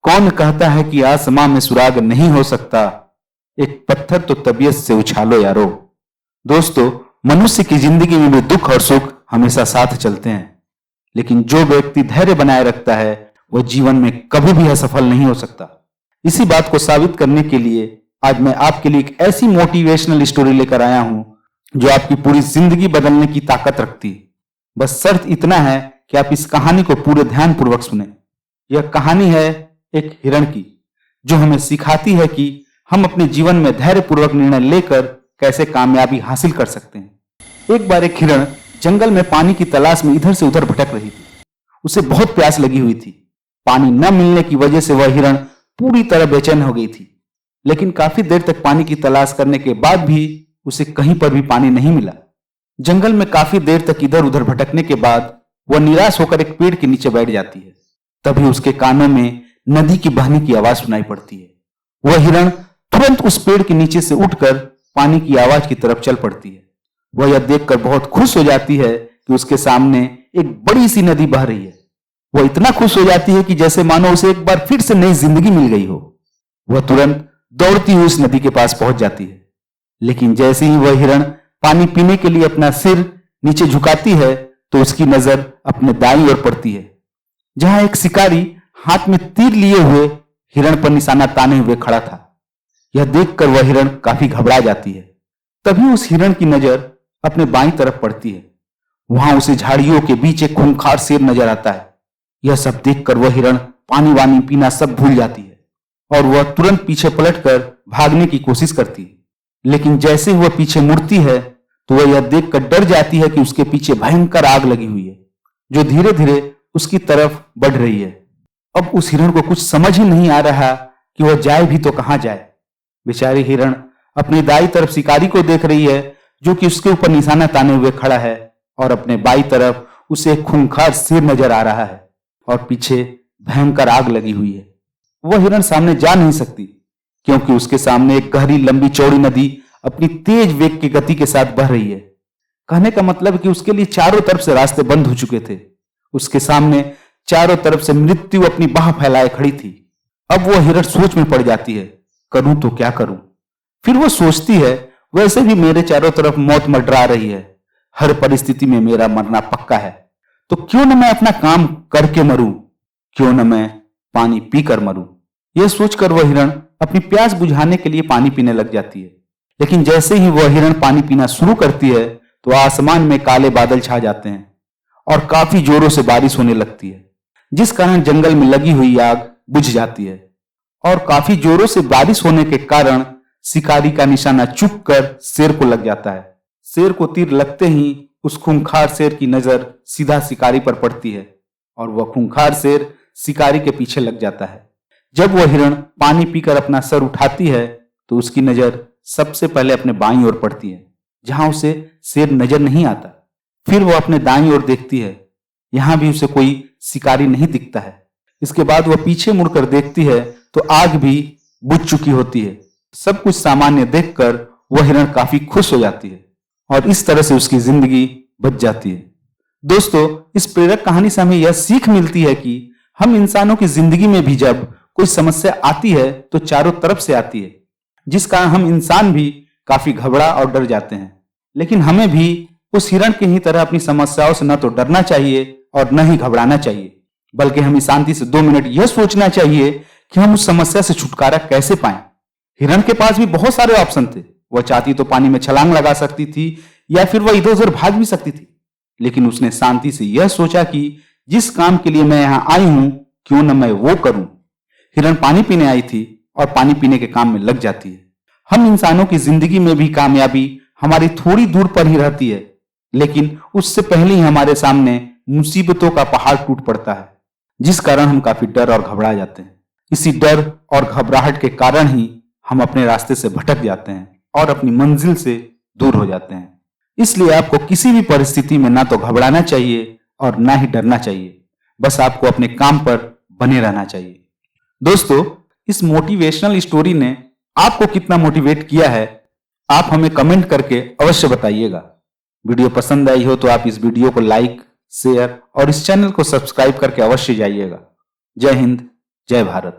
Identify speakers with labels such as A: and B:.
A: कौन कहता है कि आसमां में सुराग नहीं हो सकता, एक पत्थर तो तबीयत से उछालो यारो। दोस्तों, मनुष्य की जिंदगी में भी दुख और सुख हमेशा साथ चलते हैं, लेकिन जो व्यक्ति धैर्य बनाए रखता है वह जीवन में कभी भी असफल नहीं हो सकता। इसी बात को साबित करने के लिए आज मैं आपके लिए एक ऐसी मोटिवेशनल स्टोरी लेकर आया हूं जो आपकी पूरी जिंदगी बदलने की ताकत रखती है। बस शर्त इतना है कि आप इस कहानी को पूरे ध्यानपूर्वक सुने। यह कहानी है एक हिरण की, जो हमें सिखाती है कि हम अपने जीवन में धैर्यपूर्वक निर्णय लेकर कैसे कामयाबी हासिल कर सकते हैं। एक बार एक हिरण जंगल में पानी की तलाश में इधर से उधर भटक रही थी। उसे बहुत प्यास लगी हुई थी। पानी न मिलने की वजह से वह हिरण पूरी तरह बेचैन हो गई थी, लेकिन काफी देर तक पानी की तलाश करने के बाद भी उसे कहीं पर भी पानी नहीं मिला। जंगल में काफी देर तक इधर उधर भटकने के बाद वह निराश होकर एक पेड़ के नीचे बैठ जाती है। तभी उसके कानों में नदी की बहने की आवाज सुनाई पड़ती है। वह हिरण तुरंत उस पेड़ के नीचे से उठकर पानी की आवाज की तरफ चल पड़ती है। वह यह देखकर बहुत खुश हो जाती है कि उसके सामने एक बड़ी सी नदी बह रही है। वह इतना खुश हो जाती है कि जैसे मानो उसे एक बार फिर से नई जिंदगी मिल गई हो। वह तुरंत दौड़ती हुई उस नदी के पास पहुंच जाती है, लेकिन जैसे ही वह हिरण पानी पीने के लिए अपना सिर नीचे झुकाती है तो उसकी नजर अपने दाईं ओर पड़ती है, जहां एक शिकारी हाथ में तीर लिए हुए हिरण पर निशाना ताने हुए खड़ा था। यह देखकर वह हिरण काफी घबरा जाती है। तभी उस हिरण की नजर अपने बाईं तरफ पड़ती है। वहां उसे झाड़ियों के बीच एक खूंखार शेर नजर आता है। यह सब देखकर वह हिरण पानी वानी पीना सब भूल जाती है और वह तुरंत पीछे पलटकर भागने की कोशिश करती है। लेकिन जैसे ही वह पीछे मुड़ती है तो वह यह देखकर डर जाती है कि उसके पीछे भयंकर आग लगी हुई है, जो धीरे धीरे उसकी तरफ बढ़ रही है। अब उस हिरण को कुछ समझ ही नहीं आ रहा कि वह जाए भी तो कहां जाए। बेचारी हिरण अपनी दाई तरफ शिकारी को देख रही है, जो कि उसके ऊपर निशाना ताने हुए खड़ा है, और अपने बाई तरफ उसे एक खूंखार शेर नजर आ रहा है और पीछे भयंकर आग लगी हुई है। वह हिरण सामने जा नहीं सकती, क्योंकि उसके सामने एक गहरी लंबी चौड़ी नदी अपनी तेज वेग की गति के साथ बह रही है। कहने का मतलब कि उसके लिए चारों तरफ से रास्ते बंद हो चुके थे। उसके सामने चारों तरफ से मृत्यु अपनी बाह फैलाए खड़ी थी। अब वह हिरण सोच में पड़ जाती है, करूं तो क्या करूं। फिर वो सोचती है, वैसे भी मेरे चारों तरफ मौत मंडरा रही है, हर परिस्थिति में मेरा मरना पक्का है, तो क्यों न मैं अपना काम करके मरूं, क्यों न मैं पानी पीकर मरूं। यह सोचकर वह हिरण अपनी प्यास बुझाने के लिए पानी पीने लग जाती है। लेकिन जैसे ही वह हिरण पानी पीना शुरू करती है तो आसमान में काले बादल छा जाते हैं और काफी जोरों से बारिश होने लगती है, जिस कारण जंगल में लगी हुई आग बुझ जाती है। और काफी जोरों से बारिश होने के कारण शिकारी का निशाना चूक कर शेर को लग जाता है। शेर को तीर लगते ही उस खूंखार शेर की नजर सीधा शिकारी पर पड़ती है और वह खूंखार शेर शिकारी के पीछे लग जाता है। जब वह हिरण पानी पीकर अपना सर उठाती है तो उसकी नजर सबसे पहले अपने बाईं ओर पड़ती है, जहां उसे शेर नजर नहीं आता। फिर वह अपने दाईं ओर देखती है, यहां भी उसे कोई शिकारी नहीं दिखता है। इसके बाद वह पीछे मुड़कर देखती है तो आग भी बुझ चुकी होती है। सब कुछ सामान्य देखकर वह हिरण काफी खुश हो जाती है और इस तरह से उसकी जिंदगी बच जाती है। दोस्तों, इस प्रेरक कहानी से हमें यह सीख मिलती है कि हम इंसानों की जिंदगी में भी जब कोई समस्या आती है तो चारों तरफ से आती है, जिस कारण हम इंसान भी काफी घबरा और डर जाते हैं। लेकिन हमें भी उस हिरण की ही तरह अपनी समस्याओं से न तो डरना चाहिए और न ही घबराना चाहिए, बल्कि हमें शांति से 2 मिनट यह सोचना चाहिए कि हम उस समस्या से छुटकारा कैसे पाएं। हिरण के पास भी बहुत सारे ऑप्शन थे। वह चाहती तो पानी में छलांग लगा सकती थी या फिर वह इधर उधर भाग भी सकती थी, लेकिन उसने शांति से यह सोचा कि जिस काम के लिए मैं यहां आई हूं, क्यों न मैं वो करूं। हिरण पानी पीने आई थी और पानी पीने के काम में लग जाती है। हम इंसानों की जिंदगी में भी कामयाबी हमारी थोड़ी दूर पर ही रहती है, लेकिन उससे पहले ही हमारे सामने मुसीबतों का पहाड़ टूट पड़ता है, जिस कारण हम काफी डर और घबरा जाते हैं। इसी डर और घबराहट के कारण ही हम अपने रास्ते से भटक जाते हैं और अपनी मंजिल से दूर हो जाते हैं। इसलिए आपको किसी भी परिस्थिति में ना तो घबराना चाहिए और ना ही डरना चाहिए, बस आपको अपने काम पर बने रहना चाहिए। दोस्तों, इस मोटिवेशनल स्टोरी ने आपको कितना मोटिवेट किया है, आप हमें कमेंट करके अवश्य बताइएगा। वीडियो पसंद आई हो तो आप इस वीडियो को लाइक, शेयर और इस चैनल को सब्सक्राइब करके अवश्य जाइएगा। जय हिंद, जय भारत।